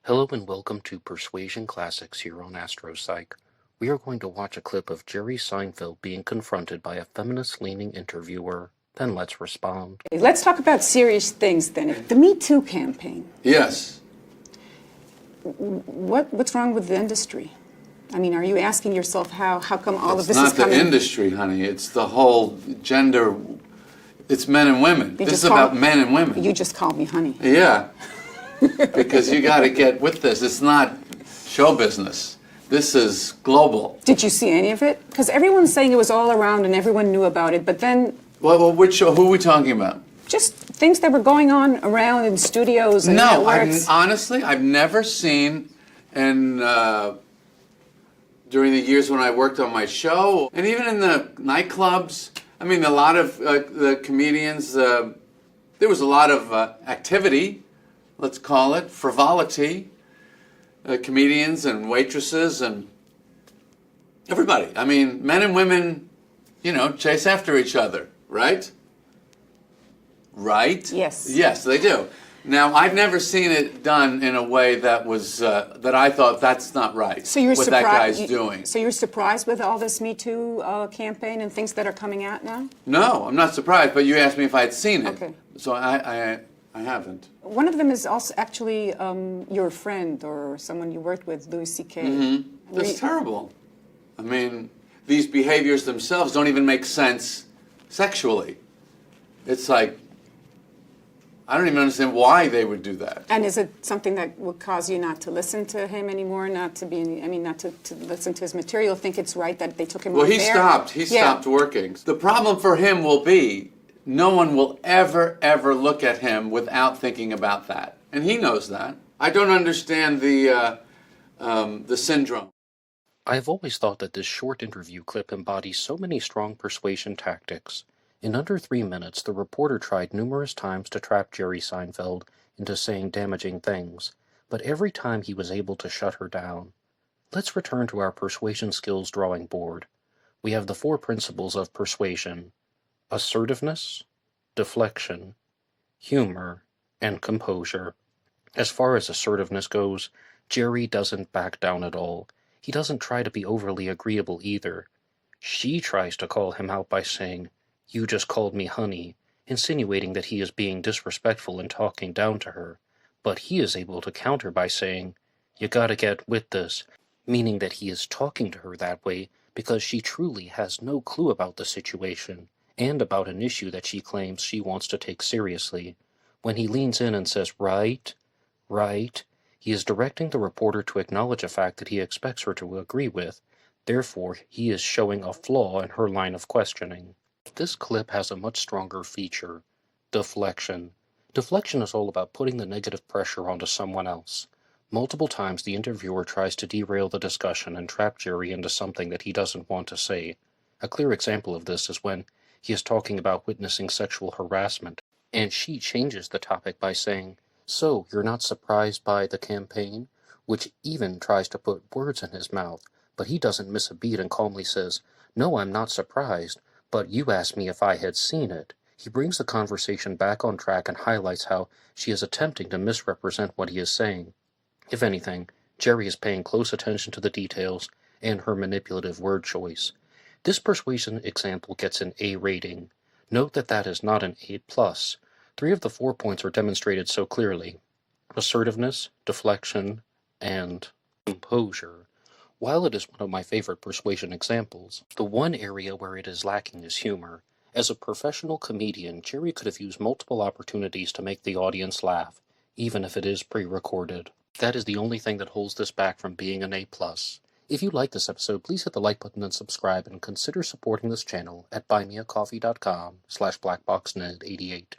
Hello and welcome to Persuasion Classics here on AstroPsych. We are going to watch a clip of Jerry Seinfeld being confronted by a feminist-leaning interviewer. Then let's respond. Let's talk about serious things then. The Me Too campaign. Yes. What's wrong with the industry? I mean, are you asking yourself how come all of this It's is not the coming? industry, honey. It's the whole gender. It's men and women. This is about men and women. You just called me honey. Yeah. Because you got to get with this. It's not show business. This is global. Did you see any of it? Because everyone's saying it was all around and everyone knew about it, but then Well, which show? Who are we talking about? just things that were going on around in studios and No, networks. honestly, I've never seen, and during the years when I worked on my show, and even in the nightclubs, I mean, a lot of the comedians, there was a lot of activity, let's call it, frivolity, comedians and waitresses and everybody. I mean, men and women, chase after each other, right? Right? Yes. Yes, they do. Now, I've never seen it done in a way that was that I thought that's not right. So you're what surprised, that guy's doing. So you're surprised with all this Me Too campaign and things that are coming out now? No, I'm not surprised. But you asked me if I had seen it. Okay. So I haven't. One of them is also actually your friend or someone you worked with, Louis C.K. Mm-hmm. That's terrible. I mean, these behaviors themselves don't even make sense sexually. It's like, I don't even understand why they would do that. And is it something that would cause you not to listen to him anymore, not to listen to his material, think it's right that they took him off Well, he air? stopped. He stopped working. The problem for him will be no one will ever look at him without thinking about that. And he knows that. I don't understand the syndrome. I've always thought that this short interview clip embodies so many strong persuasion tactics. In under 3 minutes, the reporter tried numerous times to trap Jerry Seinfeld into saying damaging things, but every time he was able to shut her down. Let's return to our persuasion skills drawing board. We have the 4 principles of persuasion: assertiveness, deflection, humor, and composure. As far as assertiveness goes, Jerry doesn't back down at all. He doesn't try to be overly agreeable either. She tries to call him out by saying, "You just called me honey," insinuating that he is being disrespectful and talking down to her, but he is able to counter by saying, "You gotta get with this," meaning that he is talking to her that way because she truly has no clue about the situation and about an issue that she claims she wants to take seriously. When he leans in and says, right, he is directing the reporter to acknowledge a fact that he expects her to agree with. Therefore, he is showing a flaw in her line of questioning. This clip has a much stronger feature: deflection. Deflection is all about putting the negative pressure onto someone else. Multiple times the interviewer tries to derail the discussion and trap Jerry into something that he doesn't want to say. A clear example of this is when he is talking about witnessing sexual harassment, and she changes the topic by saying, "So, you're not surprised by the campaign?" which even tries to put words in his mouth, but he doesn't miss a beat and calmly says, "No, I'm not surprised, but you asked me if I had seen it." He brings the conversation back on track and highlights how she is attempting to misrepresent what he is saying. If anything, Jerry is paying close attention to the details and her manipulative word choice. This persuasion example gets an A rating. Note that that is not an A+. 3 of the 4 points are demonstrated so clearly: assertiveness, deflection, and composure. While it is one of my favorite persuasion examples, the one area where it is lacking is humor. As a professional comedian, Jerry could have used multiple opportunities to make the audience laugh, even if it is pre-recorded. That is the only thing that holds this back from being an A+. If you like this episode, please hit the like button and subscribe, and consider supporting this channel at buymeacoffee.com/blackboxnerd88.